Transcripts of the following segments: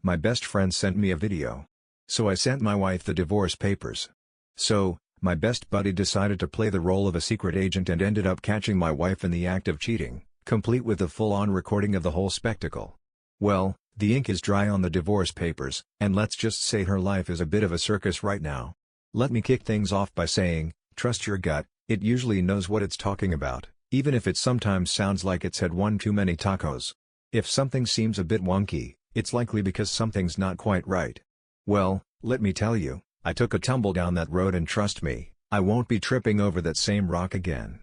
My best friend sent me a video. So I sent my wife the divorce papers. So, my best buddy decided to play the role of a secret agent and ended up catching my wife in the act of cheating, complete with a full-on recording of the whole spectacle. Well, the ink is dry on the divorce papers, and let's just say her life is a bit of a circus right now. Let me kick things off by saying, trust your gut, it usually knows what it's talking about, even if it sometimes sounds like it's had one too many tacos. If something seems a bit wonky, it's likely because something's not quite right. Well, let me tell you, I took a tumble down that road and trust me, I won't be tripping over that same rock again.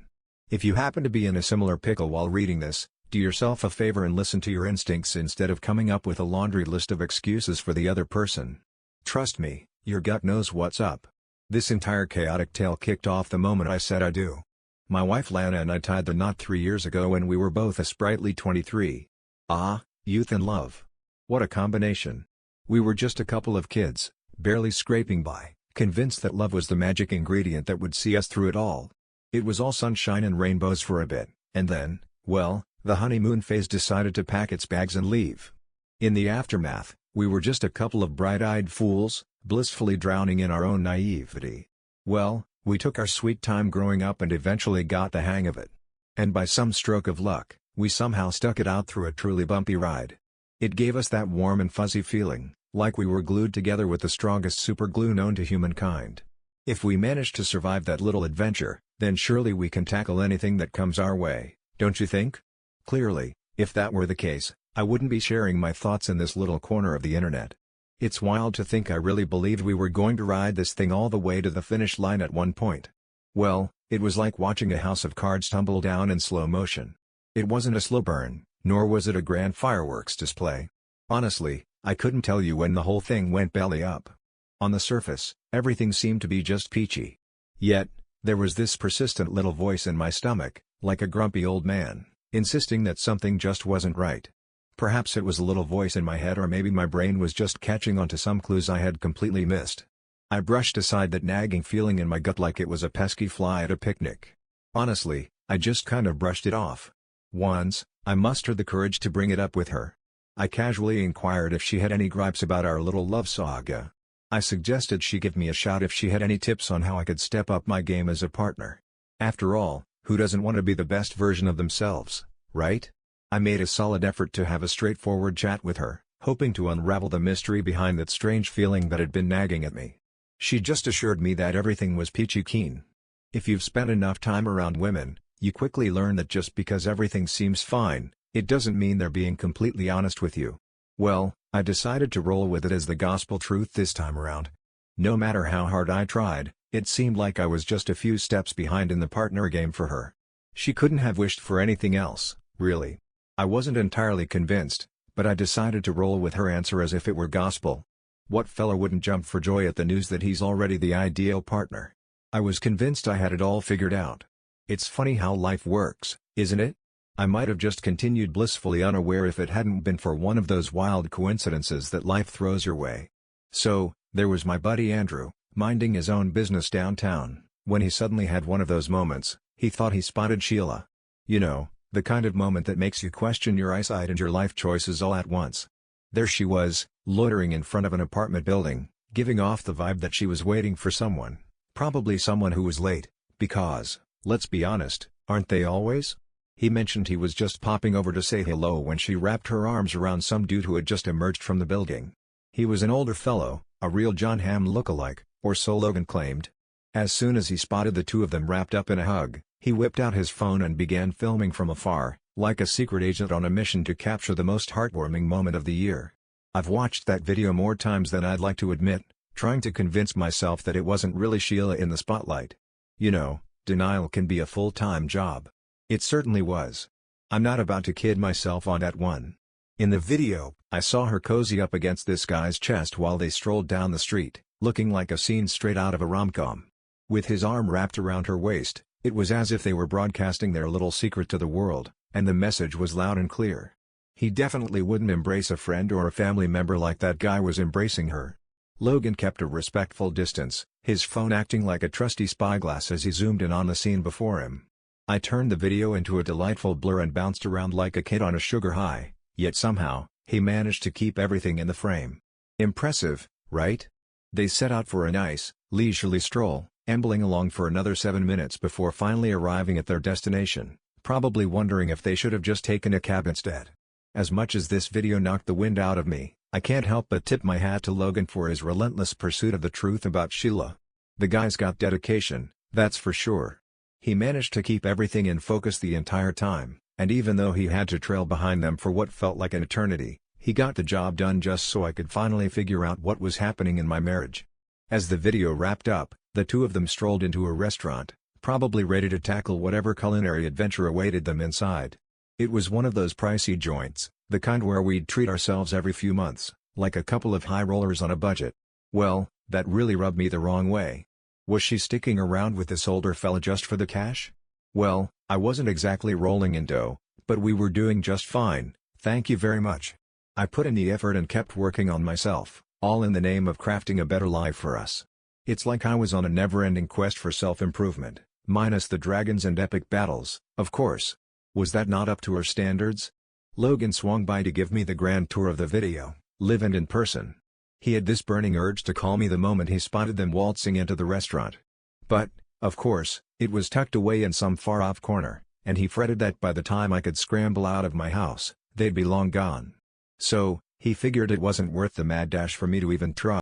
If you happen to be in a similar pickle while reading this, do yourself a favor and listen to your instincts instead of coming up with a laundry list of excuses for the other person. Trust me, your gut knows what's up. This entire chaotic tale kicked off the moment I said I do. My wife Lana and I tied the knot 3 years ago when we were both a sprightly 23. Ah, youth and love. What a combination. We were just a couple of kids, barely scraping by, convinced that love was the magic ingredient that would see us through it all. It was all sunshine and rainbows for a bit, and then, well, the honeymoon phase decided to pack its bags and leave. In the aftermath, we were just a couple of bright-eyed fools, blissfully drowning in our own naivety. Well, we took our sweet time growing up and eventually got the hang of it. And by some stroke of luck, we somehow stuck it out through a truly bumpy ride. It gave us that warm and fuzzy feeling, like we were glued together with the strongest superglue known to humankind. If we managed to survive that little adventure, then surely we can tackle anything that comes our way, don't you think? Clearly, if that were the case, I wouldn't be sharing my thoughts in this little corner of the internet. It's wild to think I really believed we were going to ride this thing all the way to the finish line at one point. Well, it was like watching a house of cards tumble down in slow motion. It wasn't a slow burn, nor was it a grand fireworks display. Honestly, I couldn't tell you when the whole thing went belly up. On the surface, everything seemed to be just peachy. Yet, there was this persistent little voice in my stomach, like a grumpy old man, insisting that something just wasn't right. Perhaps it was a little voice in my head, or maybe my brain was just catching on to some clues I had completely missed. I brushed aside that nagging feeling in my gut like it was a pesky fly at a picnic. Honestly, I just kind of brushed it off. Once, I mustered the courage to bring it up with her. I casually inquired if she had any gripes about our little love saga. I suggested she give me a shout if she had any tips on how I could step up my game as a partner. After all, who doesn't want to be the best version of themselves, right? I made a solid effort to have a straightforward chat with her, hoping to unravel the mystery behind that strange feeling that had been nagging at me. She just assured me that everything was peachy keen. If you've spent enough time around women, you quickly learn that just because everything seems fine, it doesn't mean they're being completely honest with you. Well, I decided to roll with it as the gospel truth this time around. No matter how hard I tried, it seemed like I was just a few steps behind in the partner game for her. She couldn't have wished for anything else, really. I wasn't entirely convinced, but I decided to roll with her answer as if it were gospel. What fella wouldn't jump for joy at the news that he's already the ideal partner? I was convinced I had it all figured out. It's funny how life works, isn't it? I might have just continued blissfully unaware if it hadn't been for one of those wild coincidences that life throws your way. So, there was my buddy Andrew, minding his own business downtown, when he suddenly had one of those moments. He thought he spotted Sheila. You know, the kind of moment that makes you question your eyesight and your life choices all at once. There she was, loitering in front of an apartment building, giving off the vibe that she was waiting for someone, probably someone who was late, because, let's be honest, aren't they always? He mentioned he was just popping over to say hello when she wrapped her arms around some dude who had just emerged from the building. He was an older fellow, a real John Hamm lookalike, or so Logan claimed. As soon as he spotted the two of them wrapped up in a hug, he whipped out his phone and began filming from afar, like a secret agent on a mission to capture the most heartwarming moment of the year. I've watched that video more times than I'd like to admit, trying to convince myself that it wasn't really Sheila in the spotlight. You know, denial can be a full-time job. It certainly was. I'm not about to kid myself on that one. In the video, I saw her cozy up against this guy's chest while they strolled down the street, looking like a scene straight out of a rom-com. With his arm wrapped around her waist, it was as if they were broadcasting their little secret to the world, and the message was loud and clear. He definitely wouldn't embrace a friend or a family member like that guy was embracing her. Logan kept a respectful distance, his phone acting like a trusty spyglass as he zoomed in on the scene before him. I turned the video into a delightful blur and bounced around like a kid on a sugar high, yet somehow, He managed to keep everything in the frame. Impressive, right? They set out for a nice, leisurely stroll, ambling along for another 7 minutes before finally arriving at their destination, probably wondering if they should have just taken a cab instead. As much as this video knocked the wind out of me, I can't help but tip my hat to Logan for his relentless pursuit of the truth about Sheila. The guy's got dedication, that's for sure. He managed to keep everything in focus the entire time, and even though he had to trail behind them for what felt like an eternity, he got the job done just so I could finally figure out what was happening in my marriage. As the video wrapped up, the two of them strolled into a restaurant, probably ready to tackle whatever culinary adventure awaited them inside. It was one of those pricey joints, the kind where we'd treat ourselves every few months, like a couple of high rollers on a budget. Well, that really rubbed me the wrong way. Was she sticking around with this older fella just for the cash? Well, I wasn't exactly rolling in dough, but we were doing just fine, thank you very much. I put in the effort and kept working on myself, all in the name of crafting a better life for us. It's like I was on a never-ending quest for self-improvement, minus the dragons and epic battles, of course. Was that not up to her standards? Logan swung by to give me the grand tour of the video, live and in person. He had this burning urge to call me the moment he spotted them waltzing into the restaurant. But, of course, it was tucked away in some far-off corner, and he fretted that by the time I could scramble out of my house, they'd be long gone. So, he figured it wasn't worth the mad dash for me to even try.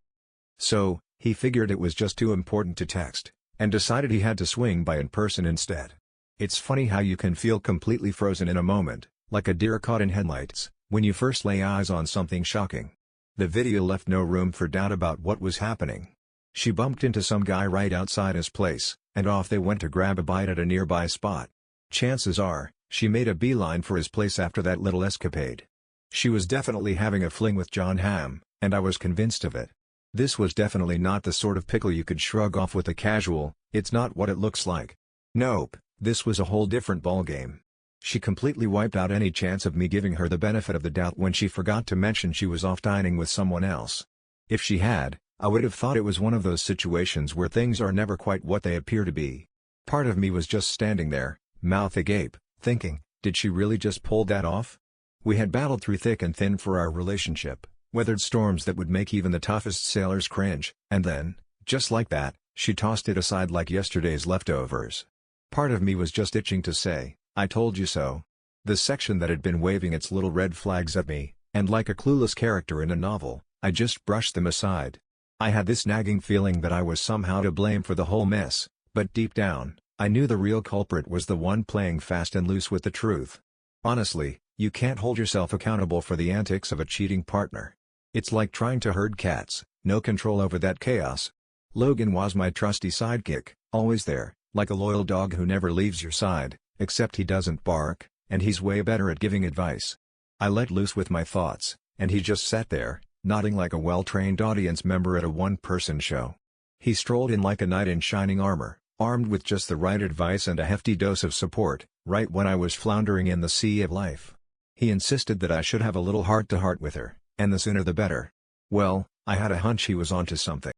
So, he figured it was just too important to text, and decided he had to swing by in person instead. It's funny how you can feel completely frozen in a moment, like a deer caught in headlights, when you first lay eyes on something shocking. The video left no room for doubt about what was happening. She bumped into some guy right outside his place, and off they went to grab a bite at a nearby spot. Chances are, she made a beeline for his place after that little escapade. She was definitely having a fling with John Hamm, and I was convinced of it. This was definitely not the sort of pickle you could shrug off with a casual, "It's not what it looks like." Nope, this was a whole different ballgame. She completely wiped out any chance of me giving her the benefit of the doubt when she forgot to mention she was off dining with someone else. If she had, I would have thought it was one of those situations where things are never quite what they appear to be. Part of me was just standing there, mouth agape, thinking, did she really just pull that off? We had battled through thick and thin for our relationship, weathered storms that would make even the toughest sailors cringe, and then, just like that, she tossed it aside like yesterday's leftovers. Part of me was just itching to say, "I told you so." The section that had been waving its little red flags at me, and like a clueless character in a novel, I just brushed them aside. I had this nagging feeling that I was somehow to blame for the whole mess, but deep down, I knew the real culprit was the one playing fast and loose with the truth. Honestly, you can't hold yourself accountable for the antics of a cheating partner. It's like trying to herd cats, no control over that chaos. Logan was my trusty sidekick, always there, like a loyal dog who never leaves your side, except he doesn't bark, and he's way better at giving advice. I let loose with my thoughts, and he just sat there, nodding like a well-trained audience member at a one-person show. He strolled in like a knight in shining armor, armed with just the right advice and a hefty dose of support, right when I was floundering in the sea of life. He insisted that I should have a little heart-to-heart with her, and the sooner the better. Well, I had a hunch he was onto something.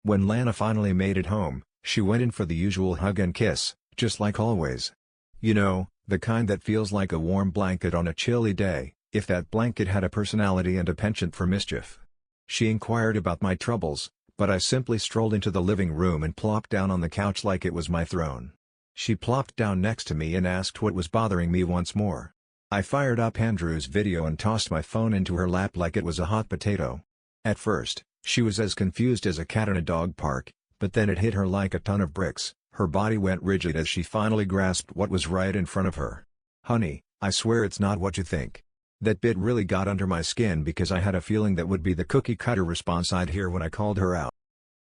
When Lana finally made it home, she went in for the usual hug and kiss, just like always. You know, the kind that feels like a warm blanket on a chilly day, if that blanket had a personality and a penchant for mischief. She inquired about my troubles, but I simply strolled into the living room and plopped down on the couch like it was my throne. She plopped down next to me and asked what was bothering me once more. I fired up Andrew's video and tossed my phone into her lap like it was a hot potato. At first, she was as confused as a cat in a dog park, but then it hit her like a ton of bricks. Her body went rigid as she finally grasped what was right in front of her. "Honey, I swear it's not what you think." That bit really got under my skin because I had a feeling that would be the cookie-cutter response I'd hear when I called her out.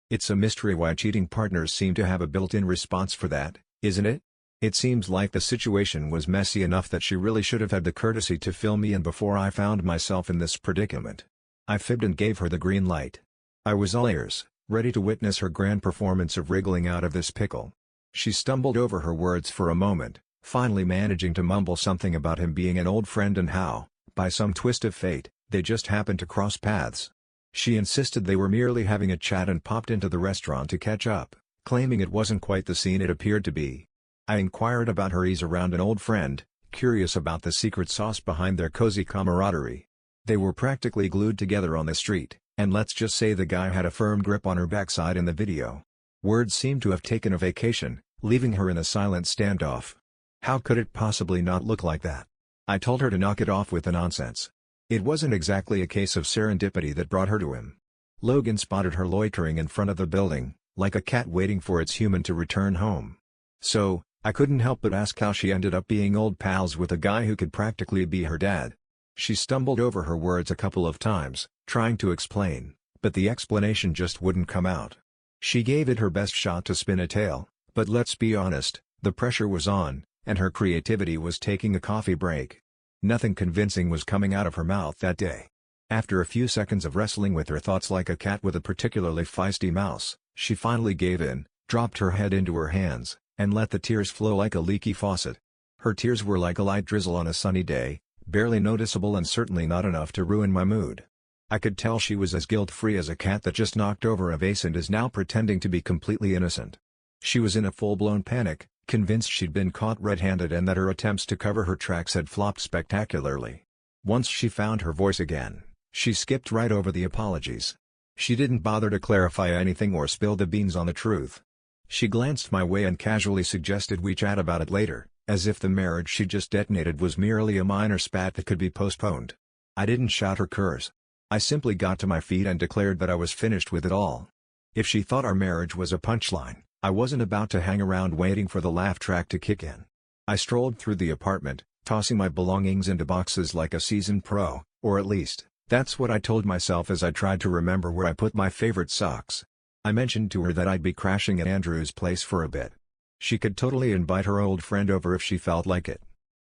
It's a mystery why cheating partners seem to have a built-in response for that, isn't it? It seems like the situation was messy enough that she really should have had the courtesy to fill me in before I found myself in this predicament. I fibbed and gave her the green light. I was all ears, ready to witness her grand performance of wriggling out of this pickle. She stumbled over her words for a moment, finally managing to mumble something about him being an old friend and how, by some twist of fate, they just happened to cross paths. She insisted they were merely having a chat and popped into the restaurant to catch up, claiming it wasn't quite the scene it appeared to be. I inquired about her ease around an old friend, curious about the secret sauce behind their cozy camaraderie. They were practically glued together on the street, and let's just say the guy had a firm grip on her backside in the video. Words seemed to have taken a vacation, leaving her in a silent standoff. How could it possibly not look like that? I told her to knock it off with the nonsense. It wasn't exactly a case of serendipity that brought her to him. Logan spotted her loitering in front of the building, like a cat waiting for its human to return home. So, I couldn't help but ask how she ended up being old pals with a guy who could practically be her dad. She stumbled over her words a couple of times, trying to explain, but the explanation just wouldn't come out. She gave it her best shot to spin a tale, but let's be honest, the pressure was on, and her creativity was taking a coffee break. Nothing convincing was coming out of her mouth that day. After a few seconds of wrestling with her thoughts like a cat with a particularly feisty mouse, she finally gave in, dropped her head into her hands, and let the tears flow like a leaky faucet. Her tears were like a light drizzle on a sunny day, barely noticeable and certainly not enough to ruin my mood. I could tell she was as guilt-free as a cat that just knocked over a vase and is now pretending to be completely innocent. She was in a full-blown panic, convinced she'd been caught red-handed and that her attempts to cover her tracks had flopped spectacularly. Once she found her voice again, she skipped right over the apologies. She didn't bother to clarify anything or spill the beans on the truth. She glanced my way and casually suggested we chat about it later, as if the marriage she just detonated was merely a minor spat that could be postponed. I didn't shout or curse. I simply got to my feet and declared that I was finished with it all. If she thought our marriage was a punchline, I wasn't about to hang around waiting for the laugh track to kick in. I strolled through the apartment, tossing my belongings into boxes like a seasoned pro, or at least, that's what I told myself as I tried to remember where I put my favorite socks. I mentioned to her that I'd be crashing at Andrew's place for a bit. She could totally invite her old friend over if she felt like it.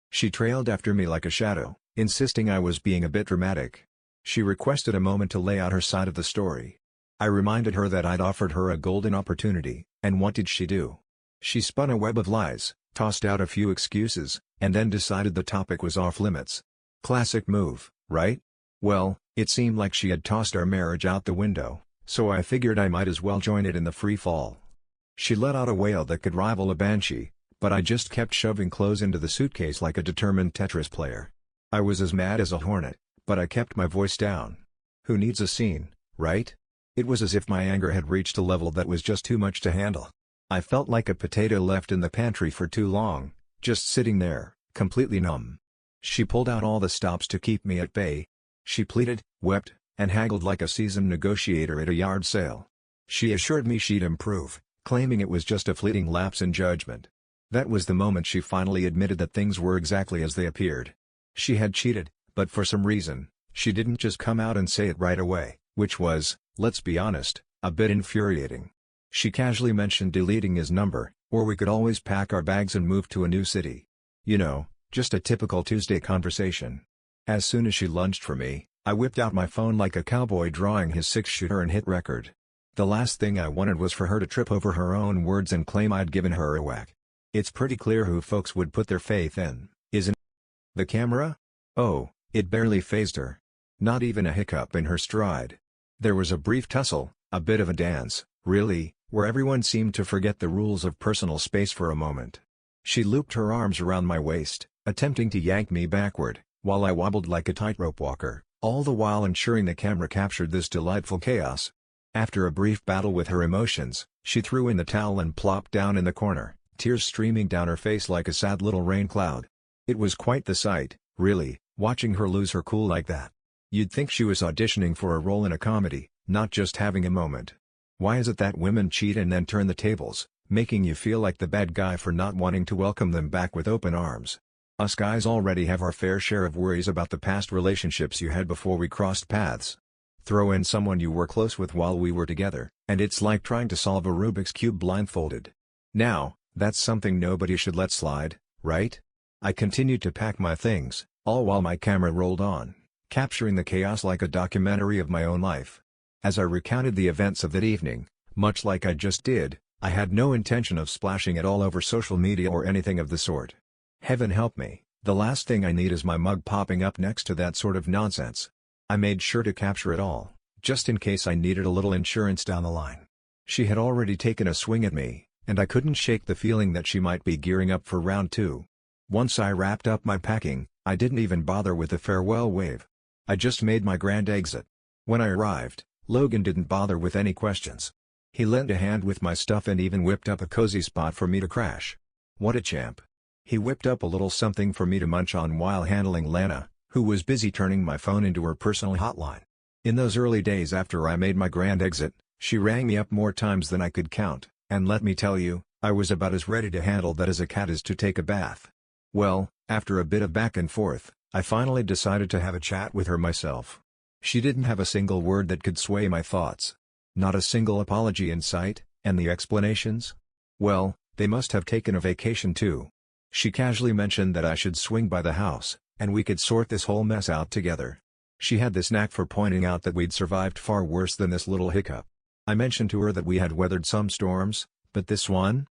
She trailed after me like a shadow, insisting I was being a bit dramatic. She requested a moment to lay out her side of the story. I reminded her that I'd offered her a golden opportunity, and what did she do? She spun a web of lies, tossed out a few excuses, and then decided the topic was off limits. Classic move, right? Well, it seemed like she had tossed our marriage out the window, so I figured I might as well join it in the free fall. She let out a wail that could rival a banshee, but I just kept shoving clothes into the suitcase like a determined Tetris player. I was as mad as a hornet, but I kept my voice down. Who needs a scene, right? It was as if my anger had reached a level that was just too much to handle. I felt like a potato left in the pantry for too long, just sitting there, completely numb. She pulled out all the stops to keep me at bay. She pleaded, wept, and haggled like a seasoned negotiator at a yard sale. She assured me she'd improve, claiming it was just a fleeting lapse in judgment. That was the moment she finally admitted that things were exactly as they appeared. She had cheated, but for some reason, she didn't just come out and say it right away, which was, let's be honest, a bit infuriating. She casually mentioned deleting his number, or we could always pack our bags and move to a new city. You know, just a typical Tuesday conversation. As soon as she lunged for me, I whipped out my phone like a cowboy drawing his six-shooter and hit record. The last thing I wanted was for her to trip over her own words and claim I'd given her a whack. It's pretty clear who folks would put their faith in, isn't it? The camera? Oh, it barely fazed her. Not even a hiccup in her stride. There was a brief tussle, a bit of a dance, really, where everyone seemed to forget the rules of personal space for a moment. She looped her arms around my waist, attempting to yank me backward, while I wobbled like a tightrope walker, all the while ensuring the camera captured this delightful chaos. After a brief battle with her emotions, she threw in the towel and plopped down in the corner, tears streaming down her face like a sad little rain cloud. It was quite the sight, really, watching her lose her cool like that. You'd think she was auditioning for a role in a comedy, not just having a moment. Why is it that women cheat and then turn the tables, making you feel like the bad guy for not wanting to welcome them back with open arms? Us guys already have our fair share of worries about the past relationships you had before we crossed paths. Throw in someone you were close with while we were together, and it's like trying to solve a Rubik's Cube blindfolded. Now, that's something nobody should let slide, right? I continued to pack my things, all while my camera rolled on, capturing the chaos like a documentary of my own life. As I recounted the events of that evening, much like I just did, I had no intention of splashing it all over social media or anything of the sort. Heaven help me, the last thing I need is my mug popping up next to that sort of nonsense. I made sure to capture it all, just in case I needed a little insurance down the line. She had already taken a swing at me, and I couldn't shake the feeling that she might be gearing up for round two. Once I wrapped up my packing, I didn't even bother with a farewell wave. I just made my grand exit. When I arrived, Logan didn't bother with any questions. He lent a hand with my stuff and even whipped up a cozy spot for me to crash. What a champ. He whipped up a little something for me to munch on while handling Lana, who was busy turning my phone into her personal hotline. In those early days after I made my grand exit, she rang me up more times than I could count, and let me tell you, I was about as ready to handle that as a cat is to take a bath. Well, after a bit of back and forth, I finally decided to have a chat with her myself. She didn't have a single word that could sway my thoughts. Not a single apology in sight, and the explanations? Well, they must have taken a vacation too. She casually mentioned that I should swing by the house, and we could sort this whole mess out together. She had this knack for pointing out that we'd survived far worse than this little hiccup. I mentioned to her that we had weathered some storms, but this one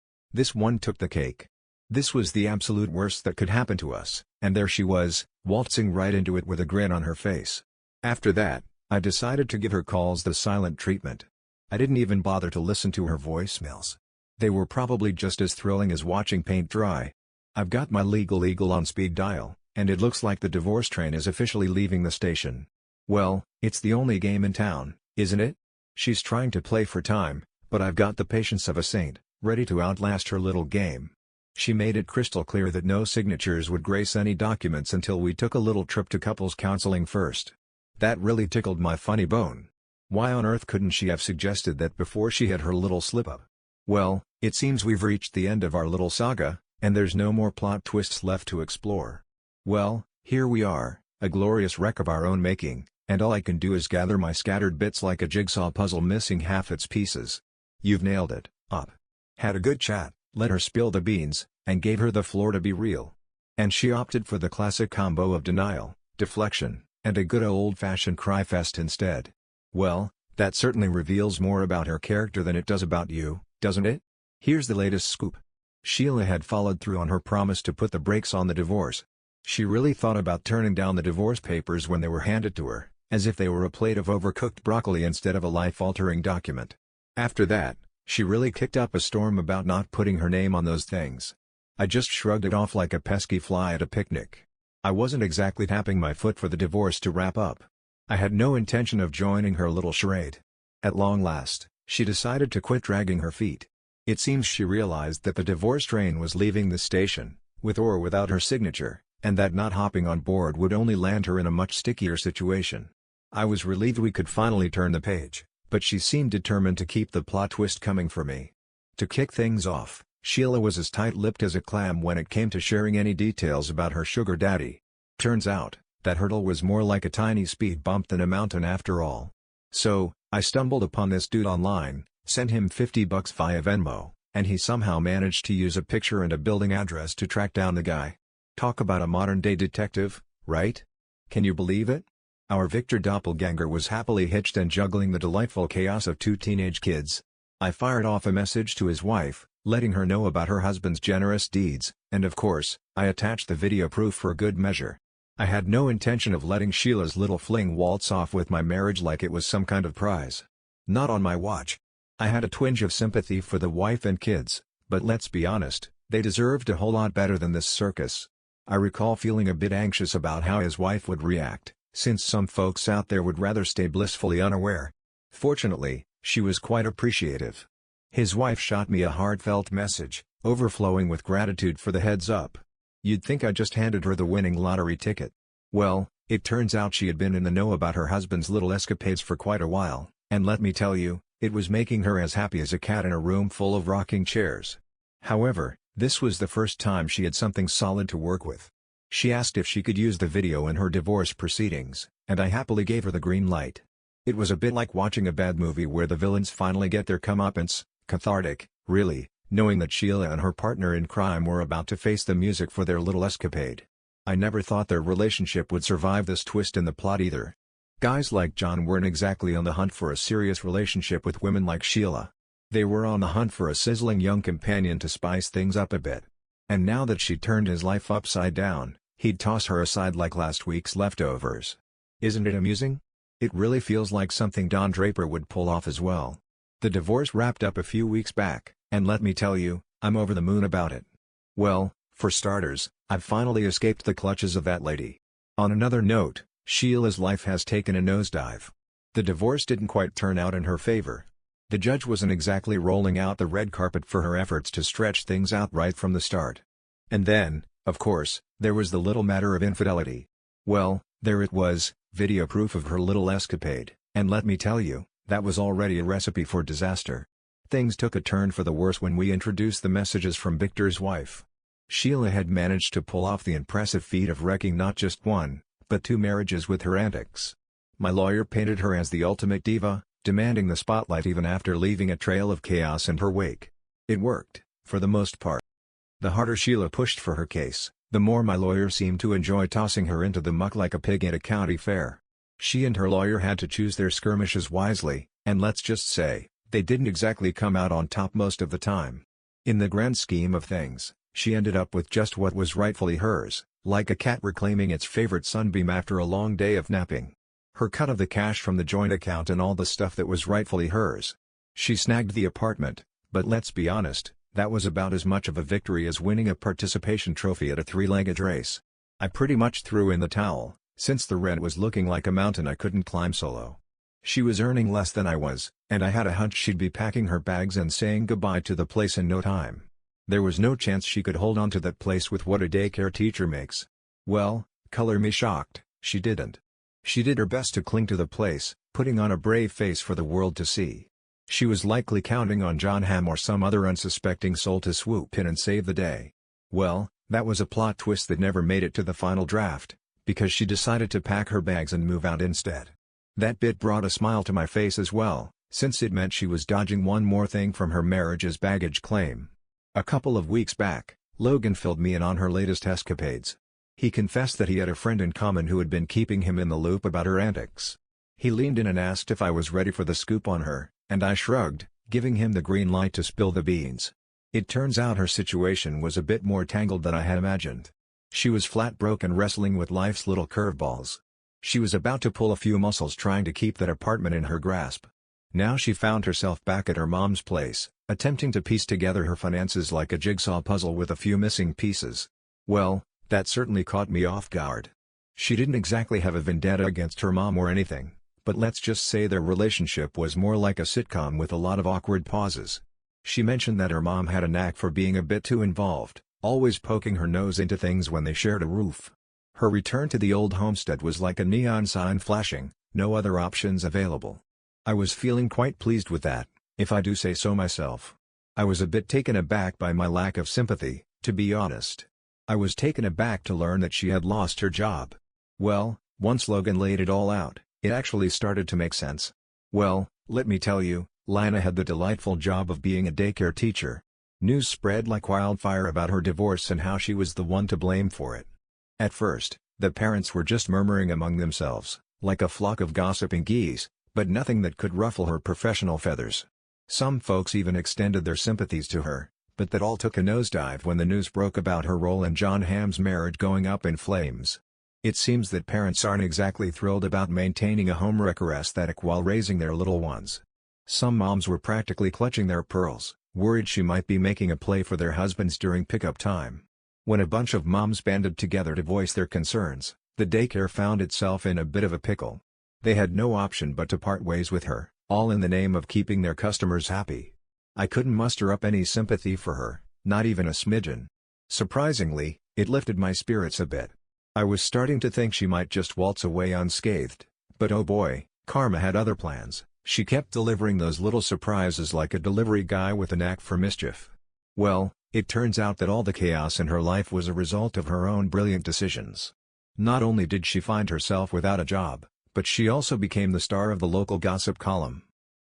took the cake. This was the absolute worst that could happen to us, and there she was, waltzing right into it with a grin on her face. After that, I decided to give her calls the silent treatment. I didn't even bother to listen to her voicemails. They were probably just as thrilling as watching paint dry. I've got my legal on speed dial, and it looks like the divorce train is officially leaving the station. Well, it's the only game in town, isn't it? She's trying to play for time, but I've got the patience of a saint, ready to outlast her little game. She made it crystal clear that no signatures would grace any documents until we took a little trip to couples counseling first. That really tickled my funny bone. Why on earth couldn't she have suggested that before she had her little slip-up? Well, it seems we've reached the end of our little saga, and there's no more plot twists left to explore. Well, here we are, a glorious wreck of our own making, and all I can do is gather my scattered bits like a jigsaw puzzle missing half its pieces. You've nailed it, Up. Had a good chat, let her spill the beans, and gave her the floor to be real. And she opted for the classic combo of denial, deflection, and a good old-fashioned cry fest instead. Well, that certainly reveals more about her character than it does about you, doesn't it? Here's the latest scoop. Sheila had followed through on her promise to put the brakes on the divorce. She really thought about turning down the divorce papers when they were handed to her, as if they were a plate of overcooked broccoli instead of a life-altering document. After that, she really kicked up a storm about not putting her name on those things. I just shrugged it off like a pesky fly at a picnic. I wasn't exactly tapping my foot for the divorce to wrap up. I had no intention of joining her little charade. At long last, she decided to quit dragging her feet. It seems she realized that the divorce train was leaving the station, with or without her signature, and that not hopping on board would only land her in a much stickier situation. I was relieved we could finally turn the page, but she seemed determined to keep the plot twist coming for me. To kick things off, Sheila was as tight-lipped as a clam when it came to sharing any details about her sugar daddy. Turns out, that hurdle was more like a tiny speed bump than a mountain after all. So, I stumbled upon this dude online, sent him $50 via Venmo, and he somehow managed to use a picture and a building address to track down the guy. Talk about a modern-day detective, right? Can you believe it? Our Victor doppelganger was happily hitched and juggling the delightful chaos of two teenage kids. I fired off a message to his wife, letting her know about her husband's generous deeds, and of course, I attached the video proof for good measure. I had no intention of letting Sheila's little fling waltz off with my marriage like it was some kind of prize. Not on my watch. I had a twinge of sympathy for the wife and kids, but let's be honest, they deserved a whole lot better than this circus. I recall feeling a bit anxious about how his wife would react, since some folks out there would rather stay blissfully unaware. Fortunately, she was quite appreciative. His wife shot me a heartfelt message, overflowing with gratitude for the heads up. You'd think I just handed her the winning lottery ticket. Well, it turns out she had been in the know about her husband's little escapades for quite a while, and let me tell you, it was making her as happy as a cat in a room full of rocking chairs. However, this was the first time she had something solid to work with. She asked if she could use the video in her divorce proceedings, and I happily gave her the green light. It was a bit like watching a bad movie where the villains finally get their comeuppance, cathartic, really, knowing that Sheila and her partner in crime were about to face the music for their little escapade. I never thought their relationship would survive this twist in the plot either. Guys like John weren't exactly on the hunt for a serious relationship with women like Sheila. They were on the hunt for a sizzling young companion to spice things up a bit. And now that she turned his life upside down, he'd toss her aside like last week's leftovers. Isn't it amusing? It really feels like something Don Draper would pull off as well. The divorce wrapped up a few weeks back, and let me tell you, I'm over the moon about it. Well, for starters, I've finally escaped the clutches of that lady. On another note, Sheila's life has taken a nosedive. The divorce didn't quite turn out in her favor. The judge wasn't exactly rolling out the red carpet for her efforts to stretch things out right from the start. And then, of course, there was the little matter of infidelity. Well, there it was, video proof of her little escapade, and let me tell you, that was already a recipe for disaster. Things took a turn for the worse when we introduced the messages from Victor's wife. Sheila had managed to pull off the impressive feat of wrecking not just one, but two marriages with her antics. My lawyer painted her as the ultimate diva, demanding the spotlight even after leaving a trail of chaos in her wake. It worked, for the most part. The harder Sheila pushed for her case, the more my lawyer seemed to enjoy tossing her into the muck like a pig at a county fair. She and her lawyer had to choose their skirmishes wisely, and let's just say, they didn't exactly come out on top most of the time. In the grand scheme of things, she ended up with just what was rightfully hers, like a cat reclaiming its favorite sunbeam after a long day of napping. Her cut of the cash from the joint account and all the stuff that was rightfully hers. She snagged the apartment, but let's be honest, that was about as much of a victory as winning a participation trophy at a three-legged race. I pretty much threw in the towel, since the rent was looking like a mountain I couldn't climb solo. She was earning less than I was, and I had a hunch she'd be packing her bags and saying goodbye to the place in no time. There was no chance she could hold on to that place with what a daycare teacher makes. Well, color me shocked, she didn't. She did her best to cling to the place, putting on a brave face for the world to see. She was likely counting on John Hamm or some other unsuspecting soul to swoop in and save the day. Well, that was a plot twist that never made it to the final draft, because she decided to pack her bags and move out instead. That bit brought a smile to my face as well, since it meant she was dodging one more thing from her marriage's baggage claim. A couple of weeks back, Logan filled me in on her latest escapades. He confessed that he had a friend in common who had been keeping him in the loop about her antics. He leaned in and asked if I was ready for the scoop on her, and I shrugged, giving him the green light to spill the beans. It turns out her situation was a bit more tangled than I had imagined. She was flat broke and wrestling with life's little curveballs. She was about to pull a few muscles trying to keep that apartment in her grasp. Now she found herself back at her mom's place, attempting to piece together her finances like a jigsaw puzzle with a few missing pieces. Well, that certainly caught me off guard. She didn't exactly have a vendetta against her mom or anything, but let's just say their relationship was more like a sitcom with a lot of awkward pauses. She mentioned that her mom had a knack for being a bit too involved, always poking her nose into things when they shared a roof. Her return to the old homestead was like a neon sign flashing, no other options available. I was feeling quite pleased with that, if I do say so myself. I was a bit taken aback by my lack of sympathy, to be honest. I was taken aback to learn that she had lost her job. Well, once Logan laid it all out, it actually started to make sense. Well, let me tell you, Lana had the delightful job of being a daycare teacher. News spread like wildfire about her divorce and how she was the one to blame for it. At first, the parents were just murmuring among themselves, like a flock of gossiping geese, but nothing that could ruffle her professional feathers. Some folks even extended their sympathies to her, but that all took a nosedive when the news broke about her role in John Hamm's marriage going up in flames. It seems that parents aren't exactly thrilled about maintaining a homewrecker aesthetic while raising their little ones. Some moms were practically clutching their pearls, worried she might be making a play for their husbands during pickup time. When a bunch of moms banded together to voice their concerns, the daycare found itself in a bit of a pickle. They had no option but to part ways with her, all in the name of keeping their customers happy. I couldn't muster up any sympathy for her, not even a smidgen. Surprisingly, it lifted my spirits a bit. I was starting to think she might just waltz away unscathed, but oh boy, karma had other plans. She kept delivering those little surprises like a delivery guy with a knack for mischief. Well, it turns out that all the chaos in her life was a result of her own brilliant decisions. Not only did she find herself without a job, but she also became the star of the local gossip column.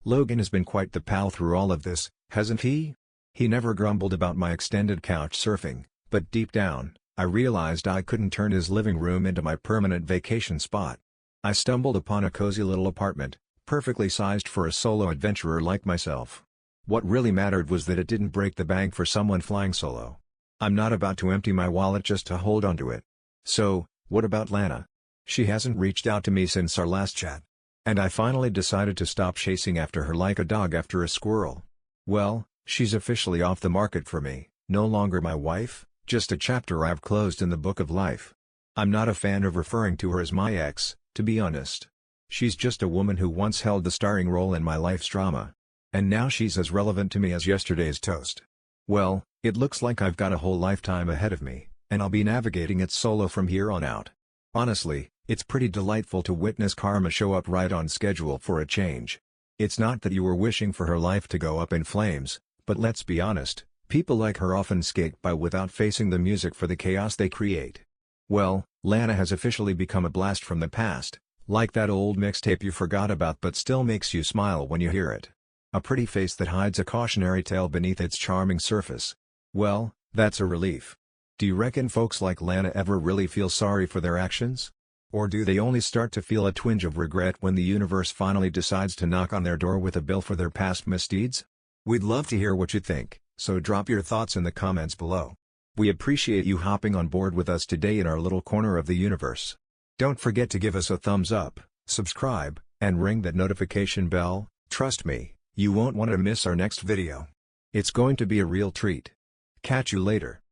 Logan has been quite the pal through all of this, hasn't he? He never grumbled about my extended couch surfing, but deep down, I realized I couldn't turn his living room into my permanent vacation spot. I stumbled upon a cozy little apartment, perfectly sized for a solo adventurer like myself. What really mattered was that it didn't break the bank for someone flying solo. I'm not about to empty my wallet just to hold onto it. So, what about Lana? She hasn't reached out to me since our last chat. And I finally decided to stop chasing after her like a dog after a squirrel. Well, she's officially off the market for me, no longer my wife, just a chapter I've closed in the book of life. I'm not a fan of referring to her as my ex, To be honest. She's just a woman who once held the starring role in my life's drama. And now she's as relevant to me as yesterday's toast. Well, it looks like I've got a whole lifetime ahead of me, and I'll be navigating it solo from here on out. Honestly, it's pretty delightful to witness karma show up right on schedule for a change. It's not that you were wishing for her life to go up in flames, but let's be honest, people like her often skate by without facing the music for the chaos they create. Well, Lana has officially become a blast from the past, like that old mixtape you forgot about but still makes you smile when you hear it. A pretty face that hides a cautionary tale beneath its charming surface. Well, that's a relief. Do you reckon folks like Lana ever really feel sorry for their actions? Or do they only start to feel a twinge of regret when the universe finally decides to knock on their door with a bill for their past misdeeds? We'd love to hear what you think, so drop your thoughts in the comments below. We appreciate you hopping on board with us today in our little corner of the universe. Don't forget to give us a thumbs up, subscribe, and ring that notification bell. Trust me, you won't want to miss our next video. It's going to be a real treat. Catch you later.